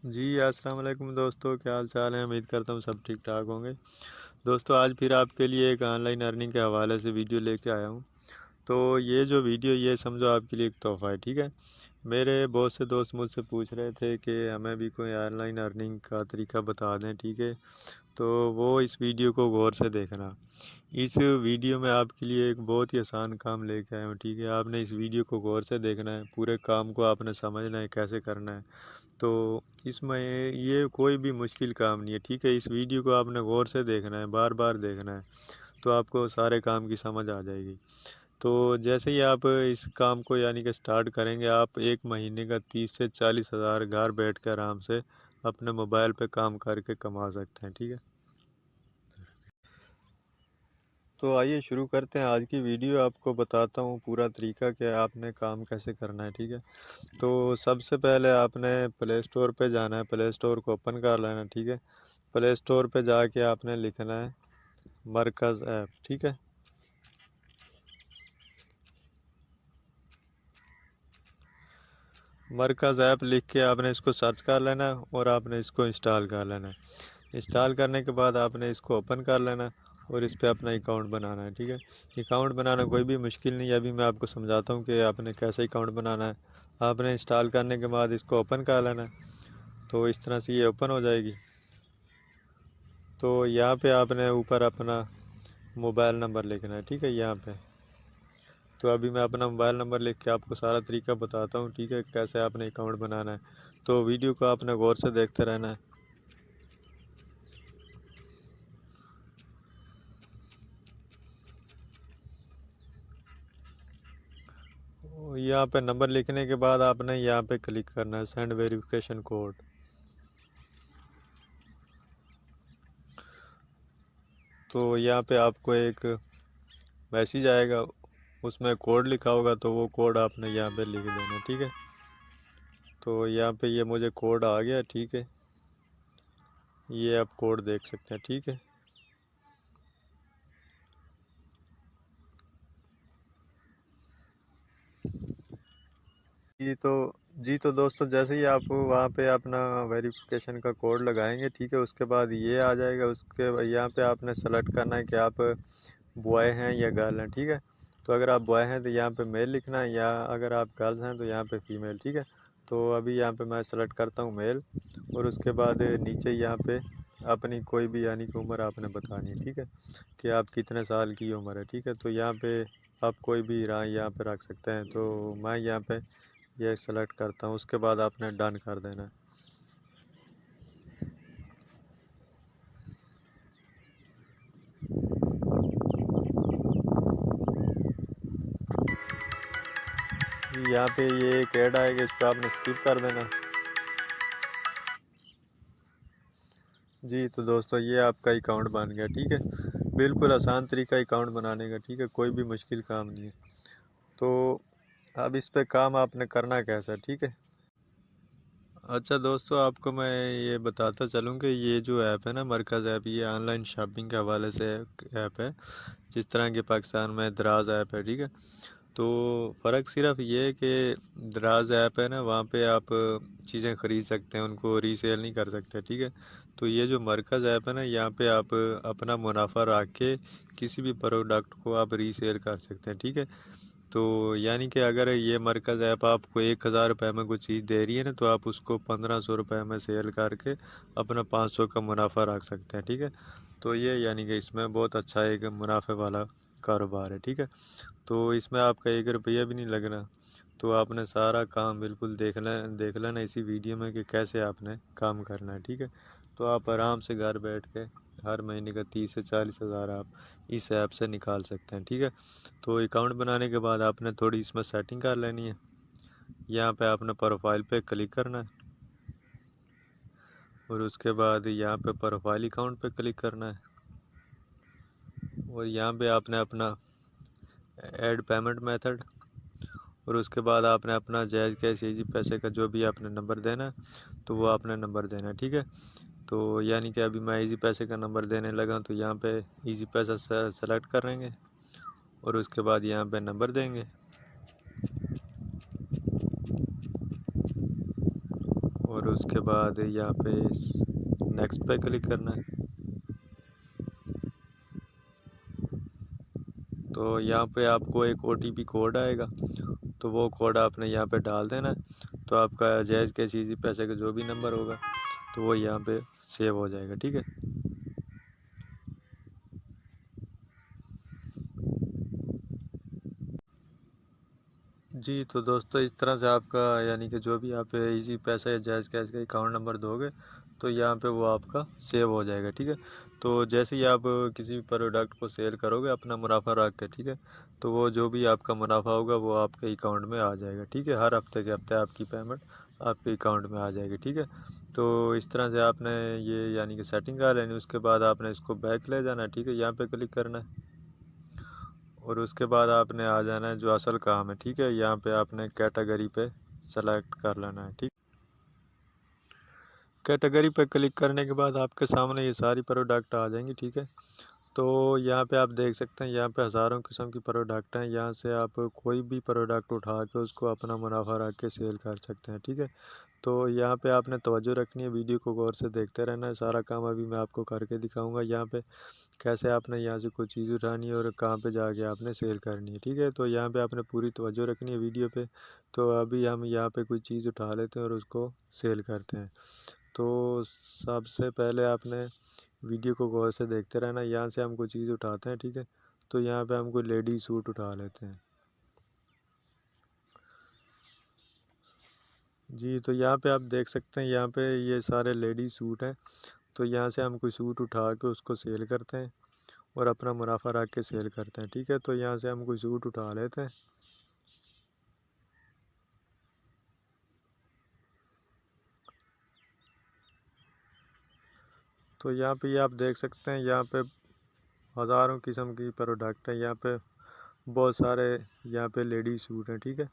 जी, अस्सलाम वालेकुम दोस्तों, क्या हाल चाल है। उम्मीद करता हूँ सब ठीक ठाक होंगे। दोस्तों, आज फिर आपके लिए एक ऑनलाइन अर्निंग के हवाले से वीडियो लेके आया हूँ। तो ये जो वीडियो ये समझो आपके लिए एक तोहफ़ा है, ठीक है। मेरे बहुत से दोस्त मुझसे पूछ रहे थे कि हमें भी कोई ऑनलाइन अर्निंग का तरीका बता दें, ठीक है। तो वो इस वीडियो को गौर से देखना। इस वीडियो में आपके लिए एक बहुत ही आसान काम लेके आया हूँ, ठीक है। आपने इस वीडियो को गौर से देखना है, पूरे काम को आपने समझना है कैसे करना है। तो इसमें ये कोई भी मुश्किल काम नहीं है, ठीक है। इस वीडियो को आपने गौर से देखना है, बार बार देखना है, तो आपको सारे काम की समझ आ जाएगी। तो जैसे ही आप इस काम को यानी कि स्टार्ट करेंगे, आप एक महीने का 30 से 40 हज़ार घर बैठ के आराम से अपने मोबाइल पे काम करके कमा सकते हैं, ठीक है। तो आइए शुरू करते हैं आज की वीडियो। आपको बताता हूँ पूरा तरीका कि आपने काम कैसे करना है, ठीक है। तो सबसे पहले आपने प्ले स्टोर पे जाना है, प्ले स्टोर को ओपन कर लेना है, ठीक है। प्ले स्टोर पे जाके आपने लिखना है मरकज़ ऐप, ठीक है। मरकज़ ऐप लिख के आपने इसको सर्च कर लेना है और आपने इसको इंस्टॉल कर लेना है। इंस्टॉल करने के बाद आपने इसको ओपन कर लेना है और इस पर अपना अकाउंट बनाना है, ठीक है। अकाउंट बनाना कोई भी मुश्किल नहीं है, अभी मैं आपको समझाता हूँ कि आपने कैसे अकाउंट बनाना है। आपने इंस्टॉल करने के बाद इसको ओपन कर लेना है, तो इस तरह से ये ओपन हो जाएगी। तो यहाँ पे आपने ऊपर अपना मोबाइल नंबर लिखना है, ठीक है, यहाँ पे। तो अभी मैं अपना मोबाइल नंबर लिख के आपको सारा तरीका बताता हूँ, ठीक है, कैसे आपने अकाउंट बनाना है। तो वीडियो को आपने गौर से देखते रहना है। यहाँ पे नंबर लिखने के बाद आपने यहाँ पे क्लिक करना है सेंड वेरिफिकेशन कोड। तो यहाँ पे आपको एक मैसेज आएगा, उसमें कोड लिखा होगा, तो वो कोड आपने यहाँ पे लिख देना, ठीक है। तो यहाँ पे ये मुझे कोड आ गया, ठीक है। ये आप कोड देख सकते हैं, ठीक है। जी तो दोस्तों, जैसे ही आप वहाँ पे अपना वेरिफिकेशन का कोड लगाएंगे, ठीक है, उसके बाद ये आ जाएगा। उसके यहाँ पे आपने सेलेक्ट करना है कि आप बॉय हैं या गर्ल हैं, ठीक है। तो अगर आप बॉय हैं तो यहाँ पे मेल लिखना है, या अगर आप गर्ल्स हैं तो यहाँ पे फीमेल, ठीक है। तो अभी यहाँ पे मैं सेलेक्ट करता हूँ मेल, और उसके बाद नीचे यहाँ पे अपनी कोई भी यानी कि उम्र आपने बतानी है, ठीक है, कि आप कितने साल की उम्र है, ठीक है। तो यहाँ पे आप कोई भी राय यहाँ पे रख सकते हैं। तो मैं यहाँ पे ये सेलेक्ट करता हूँ, उसके बाद आपने डन कर देना है। यहाँ पे ये एक ऐड आएगा, इसको आपने स्किप कर देना। जी तो दोस्तों, ये आपका अकाउंट बन गया, ठीक है। बिल्कुल आसान तरीका अकाउंट बनाने का, ठीक है, कोई भी मुश्किल काम नहीं है। तो अब इस पे काम आपने करना कैसा, ठीक है। अच्छा दोस्तों, आपको मैं ये बताता चलूँ कि ये जो ऐप है ना, मरकज़ ऐप, ये ऑनलाइन शॉपिंग के हवाले से ऐप है। जिस तरह के पाकिस्तान में दराज ऐप है, ठीक है। तो फ़र्क सिर्फ ये है कि दराज ऐप है ना, वहाँ पे आप चीज़ें ख़रीद सकते हैं, उनको रीसेल नहीं कर सकते, ठीक है। तो ये जो मरकज़ ऐप है ना, यहाँ पे आप अपना मुनाफा रख के किसी भी प्रोडक्ट को आप रीसेल कर सकते हैं, ठीक है। तो यानी कि अगर ये मरकज़ ऐप आपको 1,000 रुपये में कुछ चीज़ दे रही है ना, तो आप उसको 1,500 रुपये में सेल करके अपना 500 का मुनाफा रख सकते हैं, ठीक है। तो ये यानी कि इसमें बहुत अच्छा एक मुनाफे वाला कारोबार है, ठीक है। तो इसमें आपका 1 रुपया भी नहीं लगना। तो आपने सारा काम बिल्कुल देख लेना इसी वीडियो में कि कैसे आपने काम करना है, ठीक है। तो आप आराम से घर बैठ के हर महीने का 30 से 40 हज़ार आप इस ऐप से निकाल सकते हैं, ठीक है। तो अकाउंट बनाने के बाद आपने थोड़ी इसमें सेटिंग कर लेनी है। यहाँ पे आपने प्रोफाइल पे क्लिक करना है, और उसके बाद यहाँ पे प्रोफाइल अकाउंट पे क्लिक करना है, और यहाँ पे आपने अपना ऐड पेमेंट मेथड, और उसके बाद आपने अपना जायज़ कैश इजी पैसे का जो भी आपने नंबर देना है, तो वो आपने नंबर देना है, ठीक है। तो यानी कि अभी मैं इजी पैसे का नंबर देने लगा, तो यहाँ पे इजी पैसा सेलेक्ट करेंगे, और उसके बाद यहाँ पे नंबर देंगे, और उसके बाद यहाँ पे नेक्स्ट पे क्लिक करना है। तो यहाँ पे आपको एक OTP कोड आएगा, तो वो कोड आपने यहाँ पे डाल देना है। तो आपका जायज़ KCC पैसे का जो भी नंबर होगा तो वो यहाँ पे सेव हो जाएगा, ठीक है। जी तो दोस्तों, इस तरह से आपका यानी कि जो भी आप इजी पैसा या जायज़ कैश का अकाउंट नंबर दोगे तो यहाँ पे वो आपका सेव हो जाएगा, ठीक है। तो जैसे ही आप किसी भी प्रोडक्ट को सेल करोगे अपना मुनाफा रख के, ठीक है, तो वो जो भी आपका मुनाफा होगा वो आपके अकाउंट में आ जाएगा, ठीक है। हर हफ्ते के हफ्ते आपकी पेमेंट आपके अकाउंट में आ जाएगी, ठीक है। तो इस तरह से आपने ये यानी कि सेटिंग कर लेनी। उसके बाद आपने इसको बैक ले जाना है, ठीक है, यहाँ पे क्लिक करना है और उसके बाद आपने आ जाना है जो असल काम है, ठीक है। यहाँ पे आपने कैटेगरी पे सेलेक्ट कर लेना है, ठीक। कैटेगरी पे क्लिक करने के बाद आपके सामने ये सारी प्रोडक्ट आ जाएंगी, ठीक है। तो यहाँ पे आप देख सकते हैं, यहाँ पे हज़ारों किस्म की प्रोडक्ट हैं। यहाँ से आप कोई भी प्रोडक्ट उठा के उसको अपना मुनाफा रख के सेल कर सकते हैं, ठीक है। तो यहाँ पे आपने तवज्जो रखनी है, वीडियो को गौर से देखते रहना है। सारा काम अभी मैं आपको करके दिखाऊंगा, यहाँ पे कैसे आपने यहाँ से कोई चीज़ उठानी है और कहाँ पे जाके आपने सेल करनी है, ठीक है। तो यहाँ पे आपने पूरी तवज्जो रखनी है वीडियो पे। तो अभी हम यहाँ पे कोई चीज़ उठा लेते हैं और उसको सेल करते हैं। तो सबसे पहले आपने वीडियो को गौर से देखते रहना। यहाँ से हम कोई चीज़ उठाते हैं, ठीक है। तो यहाँ पे हम कोई लेडीज सूट उठा लेते हैं। जी तो यहाँ पे आप देख सकते हैं, यहाँ पे ये सारे लेडीज सूट हैं। तो यहाँ से हम कोई सूट उठा के उसको सेल करते हैं और अपना मुनाफा रख के सेल करते हैं, ठीक है। तो यहाँ से हम कोई सूट उठा लेते हैं। तो यहाँ पे ये आप देख सकते हैं, यहाँ पे हज़ारों किस्म की प्रोडक्ट है। यहाँ पे बहुत सारे यहाँ पे लेडीज सूट हैं, ठीक है।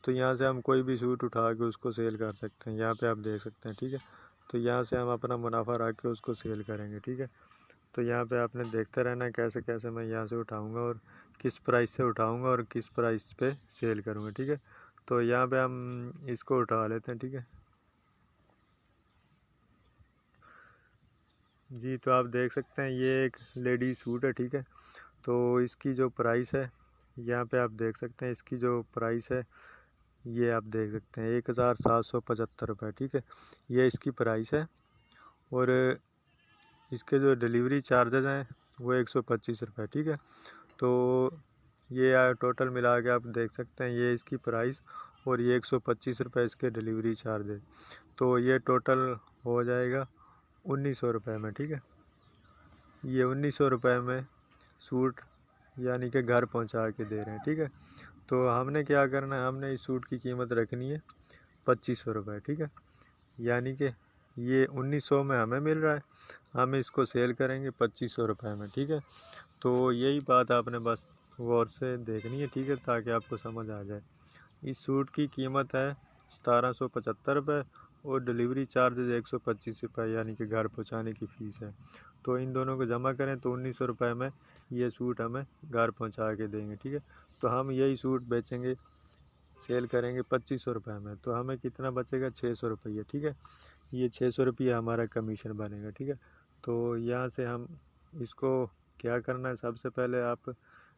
तो यहाँ से हम कोई भी सूट उठा के उसको सेल कर सकते हैं। यहाँ पे आप देख सकते हैं, ठीक है। तो यहाँ से हम अपना मुनाफा रख के उसको सेल करेंगे, ठीक है। तो यहाँ पे आपने देखते रहना है कैसे कैसे मैं यहाँ से उठाऊँगा और किस प्राइस से उठाऊँगा और किस प्राइस पे सेल करूँगा, ठीक है। तो यहाँ पे हम इसको उठा लेते हैं, ठीक है। जी तो आप देख सकते हैं, ये एक लेडी सूट है, ठीक है। तो इसकी जो प्राइस है, यहाँ पे आप देख सकते हैं, इसकी जो प्राइस है ये आप देख सकते हैं 1775 रुपये, ठीक है। ये इसकी प्राइस है। और इसके जो डिलीवरी चार्जेस हैं वो 125 रुपये, ठीक है। तो ये टोटल मिला के आप देख सकते हैं, ये इसकी प्राइस और ये 125 रुपये इसके डिलीवरी चार्जेस। तो ये टोटल हो जाएगा 1900 रुपये में, ठीक है। ये 1900 रुपये में सूट यानी कि घर पहुंचा के दे रहे हैं, ठीक है। तो हमने क्या करना है, हमने इस सूट की कीमत रखनी है 2500 रुपये, ठीक है। यानी कि ये 1900 में हमें मिल रहा है, हम इसको सेल करेंगे 2500 रुपये में, ठीक है। तो यही बात आपने बस गौर से देखनी है, ठीक है, ताकि आपको समझ आ जाए। इस सूट की कीमत है 1775 रुपये और डिलीवरी चार्जेज 125 रुपये, यानी कि घर पहुंचाने की फ़ीस है। तो इन दोनों को जमा करें तो 1900 रुपये में ये सूट हमें घर पहुंचा के देंगे, ठीक है। तो हम यही सूट बेचेंगे, सेल करेंगे 2500 रुपये में। तो हमें कितना बचेगा, 600 रुपये, ठीक है। ये 600 रुपये हमारा कमीशन बनेगा, ठीक है। तो यहाँ से हम इसको क्या करना है, सबसे पहले आप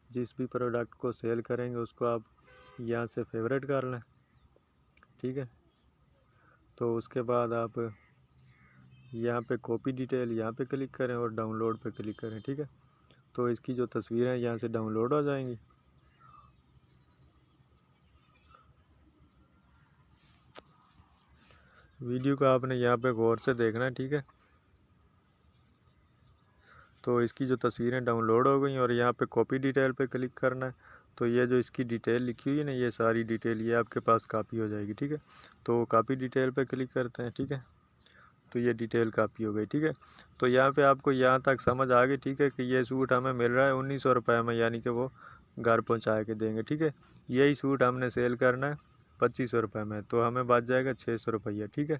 जिस भी प्रोडक्ट को सेल करेंगे उसको आप यहाँ से फेवरेट कर लें, ठीक है। तो उसके बाद आप यहाँ पे कॉपी डिटेल यहाँ पे क्लिक करें और डाउनलोड पे क्लिक करें, ठीक है। तो इसकी जो तस्वीरें यहाँ से डाउनलोड हो जाएंगी। वीडियो को आपने यहाँ पे गौर से देखना है, ठीक है। तो इसकी जो तस्वीरें डाउनलोड हो गई और यहाँ पे कॉपी डिटेल पे क्लिक करना है। तो ये जो इसकी डिटेल लिखी हुई है ना, ये सारी डिटेल ये आपके पास कॉपी हो जाएगी, ठीक है। तो कॉपी डिटेल पे क्लिक करते हैं, ठीक है। तो ये डिटेल कॉपी हो गई, ठीक है। तो यहाँ पे आपको यहाँ तक समझ आ गई, ठीक है, कि ये सूट हमें मिल रहा है 1900 रुपये में, यानी कि वो घर पहुँचा के देंगे, ठीक है। यही सूट हमने सेल करना है 2500 रुपये में, तो हमें बच जाएगा 600 रुपये, ठीक है।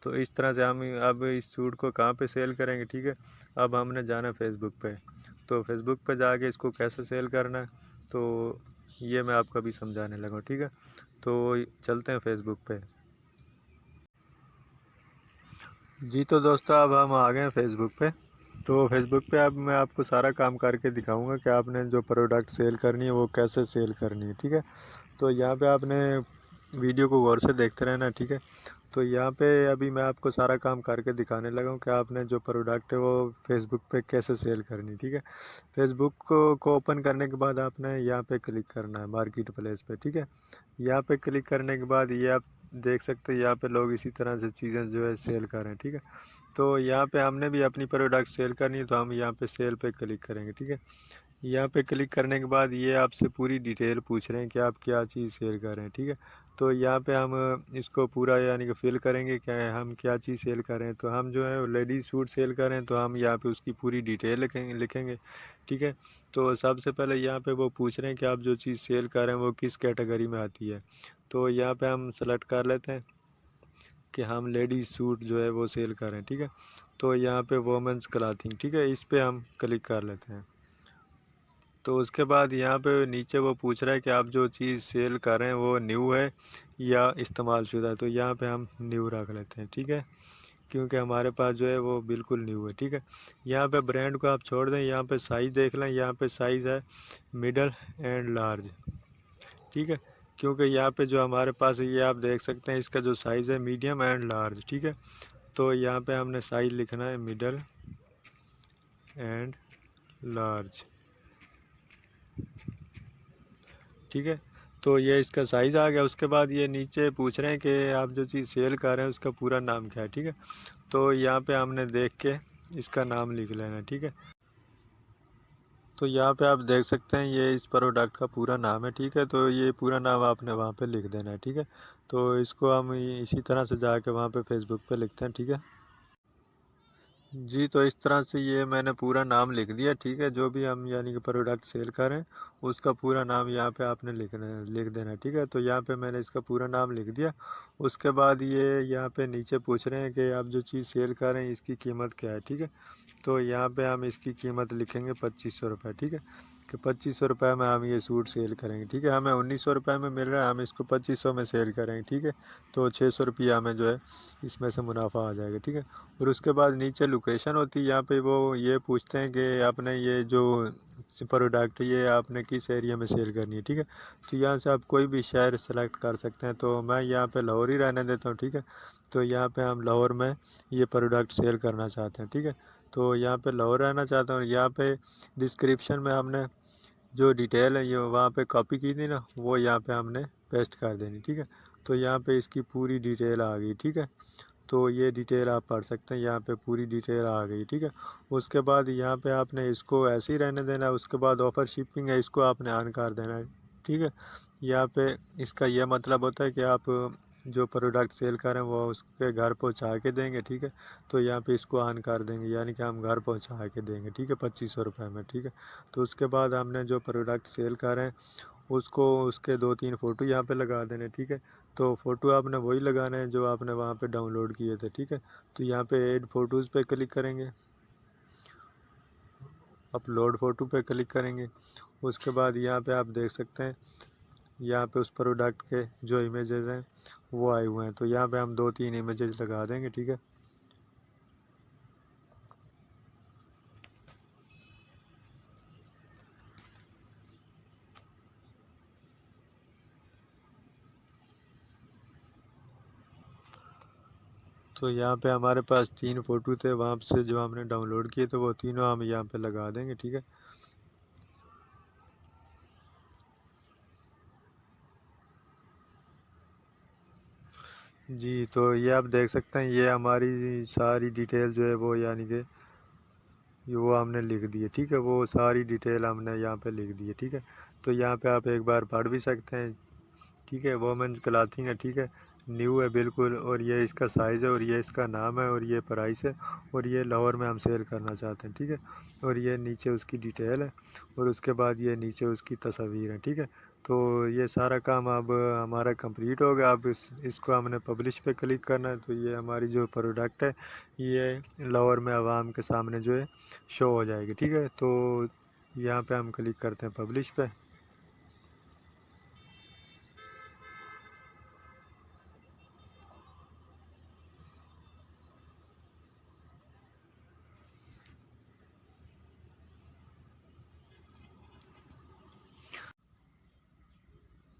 तो इस तरह से हम अब इस सूट को कहाँ पे सेल करेंगे, ठीक है। अब हमने जाना फेसबुक पे। तो फेसबुक पे जाके इसको कैसे सेल करना है, तो ये मैं आपको अभी समझाने लगा, ठीक है। तो चलते हैं फेसबुक पे। जी तो दोस्तों अब हम आ गए हैं फेसबुक पे। तो फेसबुक पे अब मैं आपको सारा काम करके दिखाऊंगा कि आपने जो प्रोडक्ट सेल करनी है वो कैसे सेल करनी है, ठीक है। तो यहाँ पे आपने वीडियो को गौर से देखते रहना, ठीक है। तो यहाँ पे अभी मैं आपको सारा काम करके दिखाने लगा हूँ कि आपने जो प्रोडक्ट है वो फेसबुक पे कैसे सेल करनी है, ठीक है। फेसबुक को ओपन करने के बाद आपने यहाँ पे क्लिक करना है मार्केट प्लेस पे, ठीक है। यहाँ पे क्लिक करने के बाद ये आप देख सकते हैं यहाँ पे लोग इसी तरह से चीज़ें जो है सेल कर रहे हैं, ठीक है। तो यहाँ पे हमने भी अपनी प्रोडक्ट सेल करनी है तो हम यहाँ पे सेल पे क्लिक करेंगे, ठीक है। यहाँ पे क्लिक करने के बाद ये आपसे पूरी डिटेल पूछ रहे हैं कि आप क्या चीज़ सेल कर रहे हैं, ठीक है। तो यहाँ पे हम इसको पूरा यानी कि फिल करेंगे क्या हम क्या चीज़ सेल कर रहे हैं। तो हम जो है लेडीज़ सूट सेल कर रहे हैं तो हम यहाँ पे उसकी पूरी डिटेल लिखेंगे, ठीक है। तो सबसे पहले यहाँ पे वो पूछ रहे हैं कि आप जो चीज़ सेल कर रहे हैं वो किस कैटेगरी में आती है। तो यहाँ पे हम सेलेक्ट कर लेते हैं कि हम लेडीज़ सूट जो है वो सेल कर रहे हैं, ठीक है। तो यहाँ पे वोमेंस क्लॉथिंग, ठीक है, इस पे हम क्लिक कर लेते हैं। तो उसके बाद यहाँ पे नीचे वो पूछ रहा है कि आप जो चीज़ सेल कर रहे हैं वो न्यू है या इस्तेमाल शुदा है। तो यहाँ पे हम न्यू रख लेते हैं, ठीक है, क्योंकि हमारे पास जो है वो बिल्कुल न्यू है, ठीक है। यहाँ पे ब्रांड को आप छोड़ दें, यहाँ पे साइज़ देख लें, यहाँ पे साइज़ है मिडल एंड लार्ज, ठीक है। क्योंकि यहाँ पे जो हमारे पास है ये आप देख सकते हैं इसका जो साइज़ है मीडियम एंड लार्ज, ठीक है। तो यहाँ पे हमने साइज़ लिखना है मिडल एंड लार्ज, ठीक है। तो ये इसका साइज़ आ गया। उसके बाद ये नीचे पूछ रहे हैं कि आप जो चीज़ सेल कर रहे हैं उसका पूरा नाम क्या है, ठीक है। तो यहाँ पे हमने देख के इसका नाम लिख लेना है, ठीक है। तो यहाँ पे आप देख सकते हैं ये इस प्रोडक्ट का पूरा नाम है, ठीक है। तो ये पूरा नाम आपने वहाँ पे लिख देना है, ठीक है। तो इसको हम इसी तरह से जाके वहाँ पे फेसबुक पे लिखते हैं, ठीक है। जी तो इस तरह से ये मैंने पूरा नाम लिख दिया, ठीक है। जो भी हम यानी कि प्रोडक्ट सेल करें उसका पूरा नाम यहाँ पे आपने लिख देना है, ठीक है। तो यहाँ पे मैंने इसका पूरा नाम लिख दिया। उसके बाद ये यहाँ पे नीचे पूछ रहे हैं कि आप जो चीज़ सेल कर रहे हैं इसकी कीमत क्या है, ठीक है। तो यहाँ पे हम इसकी कीमत लिखेंगे 2500 रुपये, ठीक है, कि 2500 रुपये में हम ये सूट सेल करेंगे, ठीक है। हमें 1900 रुपये में मिल रहा है, हम इसको 2500 में सेल करेंगे, ठीक है। तो 600 रुपया हमें जो है इसमें से मुनाफा आ जाएगा, ठीक है। और उसके बाद नीचे लोकेशन होती है, यहाँ पे वो ये पूछते हैं कि आपने ये जो प्रोडक्ट ये आपने किस एरिया में सेल करनी है, ठीक है। तो यहाँ से आप कोई भी शहर सेलेक्ट कर सकते हैं। तो मैं यहाँ पे लाहौर ही रहने देता हूँ, ठीक है। तो यहाँ पे हम लाहौर में ये प्रोडक्ट सेल करना चाहते हैं, ठीक है। तो यहाँ पे लाहौर रहना चाहता हूँ। यहाँ पे डिस्क्रिप्शन में हमने जो डिटेल है ये वहाँ पे कॉपी की थी ना वो यहाँ पे हमने पेस्ट कर देनी, ठीक है। तो यहाँ पे इसकी पूरी डिटेल आ गई, ठीक है। तो ये डिटेल आप पढ़ सकते हैं, यहाँ पे पूरी डिटेल आ गई, ठीक है। उसके बाद यहाँ पे आपने इसको ऐसे ही रहने देना है। उसके बाद ऑफ़र शिपिंग है इसको आपने ऑन कर देना है, ठीक है। यहाँ पे इसका यह मतलब होता है कि आप जो प्रोडक्ट सेल करें वो उसके घर पहुँचा के देंगे, ठीक है। तो यहाँ पे इसको ऑन कर देंगे यानी कि हम घर पहुँचा के देंगे, ठीक है, 2500 रुपये में, ठीक है। तो उसके बाद हमने जो प्रोडक्ट सेल करें उसको उसके 2-3 फ़ोटो यहाँ पे लगा देने, ठीक है। तो फ़ोटो आपने वही लगाना है जो आपने वहाँ पे डाउनलोड किए थे, ठीक है। तो यहाँ पे ऐड फ़ोटोज़ पे क्लिक करेंगे, अपलोड फ़ोटो पे क्लिक करेंगे। उसके बाद यहाँ पे आप देख सकते हैं यहाँ पे उस प्रोडक्ट के जो इमेजेस हैं वो आए हुए हैं। तो यहाँ पे हम 2-3 इमेजेस लगा देंगे, ठीक है। तो यहाँ पे हमारे पास 3 फ़ोटो थे वहाँ से जो हमने डाउनलोड किए थे वो तीनों हम यहाँ पे लगा देंगे, ठीक है। जी तो ये आप देख सकते हैं ये हमारी सारी डिटेल जो है वो यानी कि ये वो हमने लिख दी है, ठीक है। वो सारी डिटेल हमने यहाँ पे लिख दी है, ठीक है। तो यहाँ पे आप एक बार पढ़ भी सकते हैं, ठीक है। वोमेंस क्लॉथिंग है, ठीक है, न्यू है बिल्कुल, और ये इसका साइज़ है और ये इसका नाम है और ये प्राइस है और ये लाहौर में हम सेल करना चाहते हैं, ठीक है। और ये नीचे उसकी डिटेल है और उसके बाद ये नीचे उसकी तस्वीर है, ठीक है। तो ये सारा काम अब हमारा कंप्लीट हो गया। अब इसको हमने पब्लिश पे क्लिक करना है। तो ये हमारी जो प्रोडक्ट है ये लाहौर में आवाम के सामने जो है शो हो जाएगी, ठीक है। तो यहाँ पे हम क्लिक करते हैं पब्लिश पे।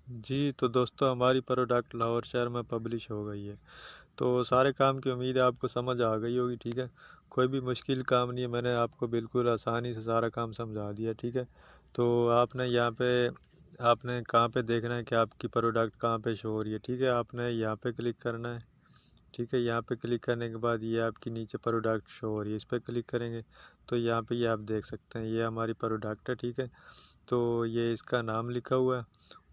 जी तो दोस्तों, हमारी प्रोडक्ट लाहौर शहर में पब्लिश हो गई है। तो सारे काम की उम्मीद है आपको समझ आ गई होगी, ठीक है। कोई भी मुश्किल काम नहीं है, मैंने आपको बिल्कुल आसानी से सारा काम समझा दिया, ठीक है। तो आपने यहाँ पे आपने कहाँ पे देखना है कि आपकी प्रोडक्ट कहाँ पे शो हो रही है, ठीक है। आपने यहाँ पे क्लिक करना है, ठीक है। यहाँ पे क्लिक करने के बाद ये आपकी नीचे प्रोडक्ट शो हो रही है, इस पर क्लिक करेंगे तो यहाँ पे ये आप देख सकते हैं, ये हमारी प्रोडक्ट है, ठीक है। तो ये इसका नाम लिखा हुआ है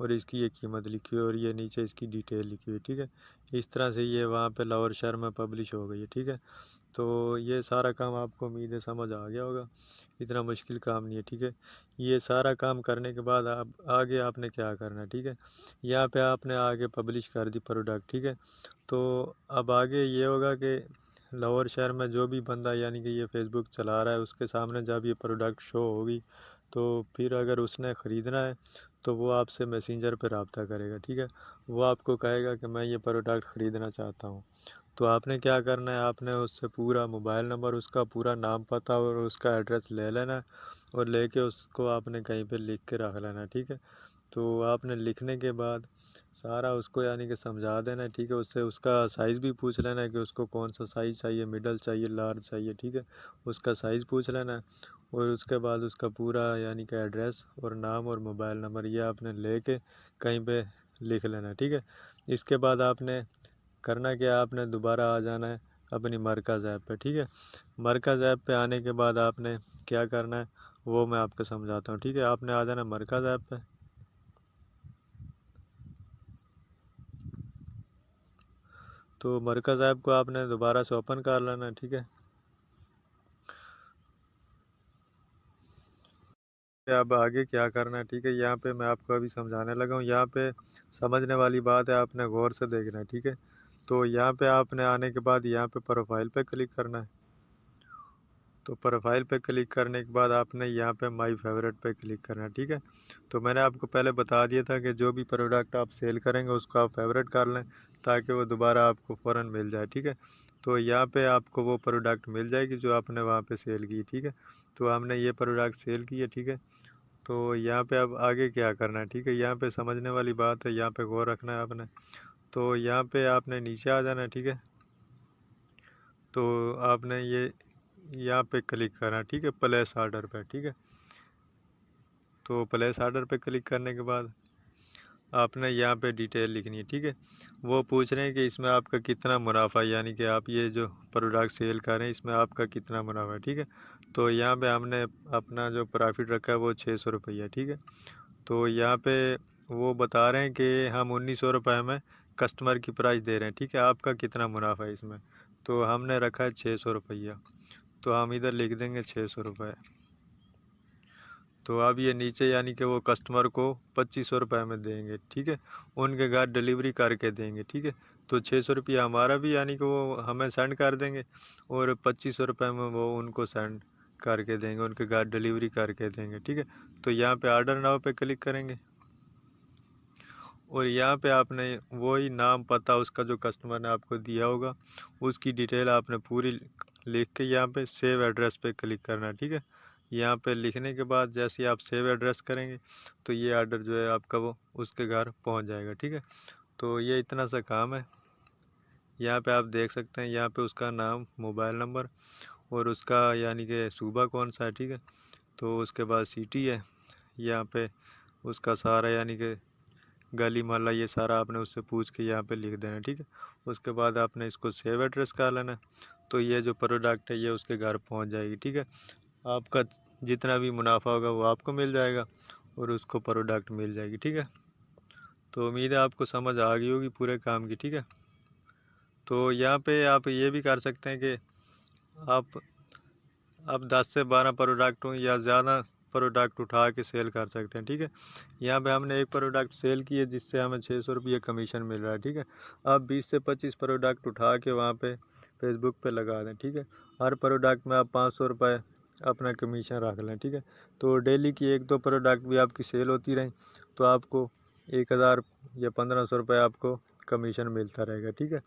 और इसकी ये कीमत लिखी हुई है और ये नीचे इसकी डिटेल लिखी हुई है, ठीक है। इस तरह से ये वहाँ पे लाहौर शहर में पब्लिश हो गई है, ठीक है। तो ये सारा काम आपको उम्मीद है समझ आ गया होगा, इतना मुश्किल काम नहीं है, ठीक है। ये सारा काम करने के बाद आप आगे आपने क्या करना है, ठीक है। यहाँ पे आपने आगे पब्लिश कर दी प्रोडक्ट, ठीक है। तो अब आगे ये होगा कि लाहौर शहर में जो भी बंदा यानी कि ये फेसबुक चला रहा है उसके सामने जब ये प्रोडक्ट शो होगी तो फिर अगर उसने ख़रीदना है तो वो आपसे मैसेंजर पर रब्ता करेगा, ठीक है। वो आपको कहेगा कि मैं ये प्रोडक्ट ख़रीदना चाहता हूँ। तो आपने क्या करना है, आपने उससे पूरा मोबाइल नंबर, उसका पूरा नाम पता और उसका एड्रेस ले लेना है और लेके उसको आपने कहीं पे लिख के रख लेना है, ठीक है। तो आपने लिखने के बाद सारा उसको यानी कि समझा देना है, ठीक है। उससे उसका साइज़ भी पूछ लेना है कि उसको कौन सा साइज़ चाहिए, मिडल चाहिए, लार्ज चाहिए, ठीक है। उसका साइज़ पूछ लेना है और उसके बाद उसका पूरा यानी कि एड्रेस और नाम और मोबाइल नंबर ये आपने लेके कहीं पे लिख लेना है, ठीक है। इसके बाद आपने करना क्या, आपने दोबारा आ जाना है अपनी मरकज़ ऐप पे, ठीक है। मरकज़ ऐप पे आने के बाद आपने क्या करना है वो मैं आपको समझाता हूँ, ठीक है। आपने आ जाना मरकज़ ऐप पे। तो मरकज़ ऐप को आपने दोबारा से ओपन कर लेना है, ठीक है। अब आगे क्या करना है, ठीक है। यहाँ पे मैं आपको अभी समझाने लगा हूँ, यहाँ पे समझने वाली बात है, आपने गौर से देखना है, ठीक है। तो यहाँ पे आपने आने के बाद यहाँ पे प्रोफाइल पे क्लिक करना है। तो प्रोफाइल पे क्लिक करने के बाद आपने यहाँ पे माय फेवरेट पे क्लिक करना है, ठीक है। तो मैंने आपको पहले बता दिया था कि जो भी प्रोडक्ट आप सेल करेंगे उसको आप फेवरेट कर लें ताकि वो दोबारा आपको फ़ौरन मिल जाए, ठीक है। तो यहाँ पे आपको वो प्रोडक्ट मिल जाएगी जो आपने वहाँ पे सेल की, ठीक है। तो हमने ये प्रोडक्ट सेल की है, ठीक है। तो यहाँ पे अब आगे क्या करना है, ठीक है। यहाँ पे समझने वाली बात है, यहाँ पे गौर रखना है आपने। तो यहाँ पे आपने नीचे आ जाना है, ठीक है। तो आपने ये यहाँ पे क्लिक करना है, ठीक है, प्लेस ऑर्डर पे, ठीक है। तो प्लेस ऑर्डर पे क्लिक करने के बाद आपने यहाँ पे डिटेल लिखनी है, ठीक है। वो पूछ रहे हैं कि इसमें आपका कितना मुनाफा है, यानी कि आप ये जो प्रोडक्ट सेल कर रहे हैं इसमें आपका कितना मुनाफा है, ठीक है। तो यहाँ पे हमने अपना जो प्रॉफिट रखा है वो 600 रुपया, ठीक है। तो यहाँ पे वो बता रहे हैं कि हम 1900 रुपये में कस्टमर की प्राइस दे रहे हैं, ठीक है। आपका कितना मुनाफा है इसमें, तो हमने रखा है 600 रुपया। तो हम इधर लिख देंगे 600 रुपये। तो अब ये नीचे यानी कि वो कस्टमर को 2500 रुपये में देंगे, ठीक है। उनके घर डिलीवरी करके देंगे, ठीक है। तो 600 रुपया हमारा भी यानी कि वो हमें सेंड कर देंगे और 2500 रुपये में वो उनको सेंड करके देंगे, उनके घर डिलीवरी करके देंगे, ठीक है। तो यहाँ पे ऑर्डर नाउ पे क्लिक करेंगे और यहाँ पे आपने वही नाम पता उसका जो कस्टमर ने आपको दिया होगा उसकी डिटेल आपने पूरी लिख के यहाँ पे सेव एड्रेस पे क्लिक करना है, ठीक है। यहाँ पे लिखने के बाद जैसे ही आप सेव एड्रेस करेंगे तो ये ऑर्डर जो है आपका वो उसके घर पहुँच जाएगा, ठीक है। तो ये इतना सा काम है। यहाँ पे आप देख सकते हैं, यहाँ पे उसका नाम, मोबाइल नंबर और उसका यानी कि सूबा कौन सा है, ठीक है। तो उसके बाद सिटी है, यहाँ पे उसका सारा यानी कि गली मोहल्ला ये सारा आपने उससे पूछ के यहाँ पे लिख देना है, ठीक है। उसके बाद आपने इसको सेव एड्रेस कर लेना है। तो ये जो प्रोडक्ट है ये उसके घर पहुँच जाएगी, ठीक है। आपका जितना भी मुनाफा होगा वो आपको मिल जाएगा और उसको प्रोडक्ट मिल जाएगी, ठीक है। तो उम्मीद है आपको समझ आ गई होगी पूरे काम की, ठीक है। तो यहाँ पे आप ये भी कर सकते हैं कि आप अब 10 से 12 प्रोडक्ट हों या ज़्यादा प्रोडक्ट उठा के सेल कर सकते हैं, ठीक है। यहाँ पे हमने एक प्रोडक्ट सेल की है जिससे हमें 600 रुपये कमीशन मिल रहा है, ठीक है। आप 20 से 25 प्रोडक्ट उठा के वहाँ पे फेसबुक पे लगा दें, ठीक है। हर प्रोडक्ट में आप 500 रुपये अपना कमीशन रख लें, ठीक है। तो डेली की 1-2 प्रोडक्ट भी आपकी सेल होती रहीं तो आपको 1000 या 1500 रुपये आपको कमीशन मिलता रहेगा, ठीक है।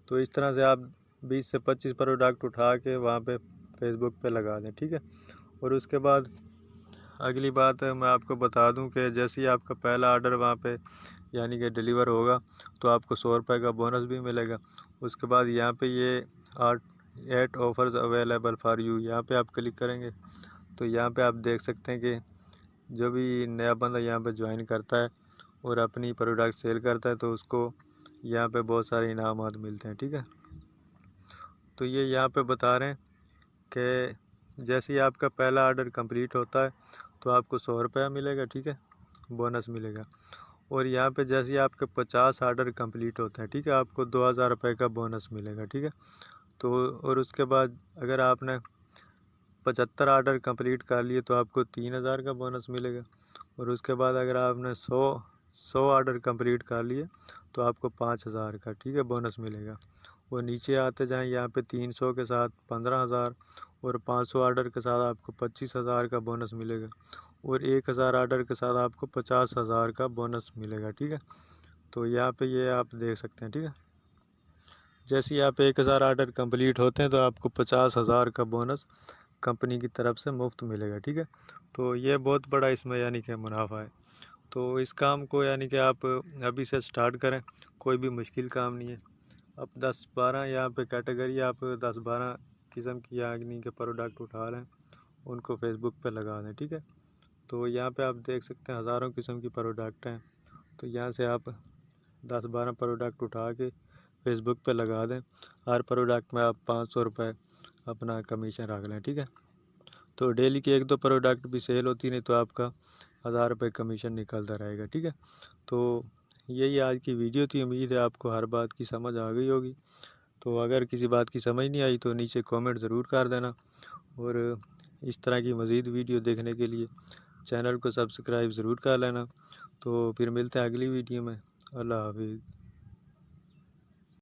तो इस तरह से आप 20 से 25 प्रोडक्ट उठा के वहाँ पे फेसबुक पे लगा दें, ठीक है। और उसके बाद अगली बात है, मैं आपको बता दूं कि जैसे ही आपका पहला ऑर्डर वहाँ पे यानी कि डिलीवर होगा तो आपको 100 रुपये का बोनस भी मिलेगा। उसके बाद यहाँ पे ये 8 ऑफर्स अवेलेबल फॉर यू, यहाँ पे आप क्लिक करेंगे तो यहाँ पे आप देख सकते हैं कि जो भी नया बंदा यहाँ पे ज्वाइन करता है और अपनी प्रोडक्ट सेल करता है तो उसको यहाँ पे बहुत सारे इनामात मिलते हैं। ठीक है, तो ये यहाँ पे बता रहे हैं कि जैसे ही आपका पहला ऑर्डर कंप्लीट होता है तो आपको 100 रुपया मिलेगा। ठीक है, बोनस मिलेगा। और यहाँ पे जैसे ही आपके 50 ऑर्डर कंप्लीट होते हैं, ठीक है, आपको 2000 रुपये का बोनस मिलेगा। ठीक है, तो और उसके बाद अगर आपने 75 ऑर्डर कंप्लीट कर लिए तो आपको 3000 का बोनस मिलेगा। और उसके बाद अगर आपने 100 ऑर्डर कंप्लीट कर लिए तो आपको 5000 का, ठीक है, बोनस मिलेगा। और नीचे आते जाएं, यहाँ पे 300 के साथ 15000 और 500 ऑर्डर के साथ आपको 25000 का बोनस मिलेगा। और 1000 ऑर्डर के साथ आपको 50000 का बोनस मिलेगा। ठीक है, तो यहाँ पे ये आप देख सकते हैं। ठीक है, जैसे ही आप 1000 ऑर्डर कंप्लीट होते हैं तो आपको 50000 का बोनस कंपनी की तरफ से मुफ्त मिलेगा। ठीक है, तो ये बहुत बड़ा इसमें यानी कि मुनाफा है। तो इस काम को यानी कि आप अभी से स्टार्ट करें, कोई भी मुश्किल काम नहीं है। अब 10-12 यहाँ पे कैटेगरी आप 10-12 किस्म की यानी के प्रोडक्ट उठा लें, उनको फेसबुक पे लगा दें। ठीक है, तो यहाँ पे आप देख सकते हैं हज़ारों किस्म की प्रोडक्ट हैं। तो यहाँ से आप 10-12 प्रोडक्ट उठा के फेसबुक पे लगा दें। हर प्रोडक्ट में आप 500 रुपये अपना कमीशन रख लें। ठीक है, तो डेली की 1-2 प्रोडक्ट भी सेल होती नहीं तो आपका 1000 रुपये कमीशन निकलता रहेगा। ठीक है, तो यही आज की वीडियो थी। उम्मीद है आपको हर बात की समझ आ गई होगी। तो अगर किसी बात की समझ नहीं आई तो नीचे कमेंट ज़रूर कर देना। और इस तरह की मज़ीद वीडियो देखने के लिए चैनल को सब्सक्राइब ज़रूर कर लेना। तो फिर मिलते हैं अगली वीडियो में। अल्लाह हाफिज़।